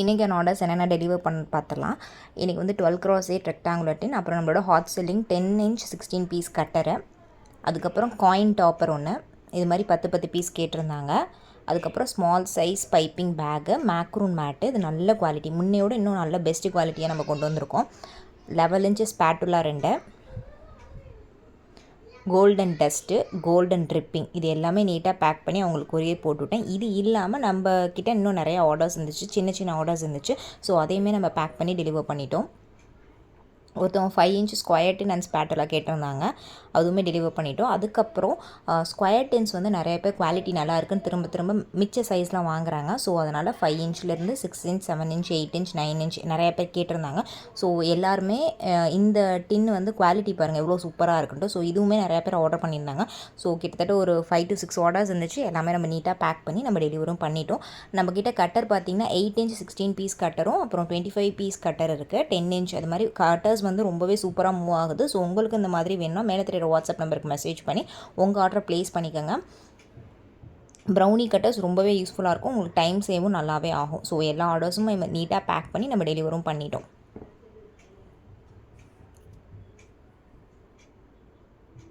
இன்றைக்கான ஆர்டர்ஸ் என்னென்ன டெலிவர் பண்ண பார்த்துலாம். இன்றைக்கி வந்து 12x8 ரெக்டாங்குலர் டின், அப்புறம் நம்மளோட ஹாட் செல்லிங் 10 இன்ச் 16 பீஸ் கட்டரை, அதுக்கப்புறம் காயின் டாப்பர் ஒன்று, இது மாதிரி 10 பீஸ் கேட்டிருந்தாங்க. அதுக்கப்புறம் ஸ்மால் சைஸ் பைப்பிங் பேக்கு, மேக்ரூன் மேட்டு, இது நல்ல குவாலிட்டி, முன்னையோடு இன்னும் நல்ல பெஸ்ட் குவாலிட்டியாக நம்ம கொண்டு வந்திருக்கோம். 11 inch spatula 2, golden dust, golden dripping, இது எல்லாமே நீட்டாக பேக் பண்ணி அவங்களுக்கு கொரியர் போட்டுவிட்டேன். இது இல்லாமல் நம்ம கிட்ட இன்னும் நிறையா ஆர்டர்ஸ் இருந்துச்சு, சின்ன சின்ன ஆர்டர்ஸ் இருந்துச்சு. ஸோ அதையுமே நம்ம பேக் பண்ணி டெலிவர் பண்ணிட்டோம். ஒருத்தவங்க 5 இன்ச் ஸ்கொயர் டின் அண்ட் ஸ்பேட்டெல்லாம் கேட்டிருந்தாங்க, அதுவுமே டெலிவர் பண்ணிட்டோம். அதுக்கப்புறம் ஸ்கொயர் டின்ஸ் வந்து நிறைய பேர் குவாலிட்டி நல்லா இருக்குன்னு திரும்ப மிச்ச சைஸ்லாம் வாங்குறாங்க. ஸோ அதனால் 5 இன்ச்லேருந்து 6 இன்ச், 7 இன்ச், 8 இன்ச், 9 இன்ச் நிறைய பேர் கேட்டிருந்தாங்க. ஸோ எல்லாருமே இந்த டின் வந்து குவாலிட்டி பாருங்கள் எவ்வளோ சூப்பராக இருக்குன்ட்டு. ஸோ இதுவுமே நிறைய பேர் ஆர்டர் பண்ணியிருந்தாங்க. ஸோ கிட்டத்தட்ட ஒரு 5 to 6 ஆர்டர்ஸ் இருந்துச்சு. எல்லாமே நம்ம நீட்டாக பேக் பண்ணி நம்ம டெலிவரும் பண்ணிட்டோம். நம்மக்கிட்ட கட்டர் பார்த்திங்கன்னா 8 இன்ச் 16 பீஸ் கட்டரும், அப்புறம் 25 பீஸ் கட்டர் இருக்குது, 10 இன்ச், அது மாதிரி கட்டர்ஸ் வந்து ரொம்பவே சூப்பராக மூவ் ஆகுது. ஸோ உங்களுக்கு இந்த மாதிரி வேணும்னா மேலே தெரியுற வாட்ஸ்அப் நம்பருக்கு மெசேஜ் பண்ணி உங்கள் ஆர்டரை ப்ளேஸ் பண்ணிக்கோங்க. ப்ரௌனி கட்டர்ஸ் ரொம்பவே யூஸ்ஃபுல்லாக இருக்கும், உங்களுக்கு டைம் சேவும் நல்லாவே ஆகும். ஸோ எல்லா ஆர்டர்ஸும் நீட்டாக பேக் பண்ணி நம்ம டெலிவரும் பண்ணிட்டோம்.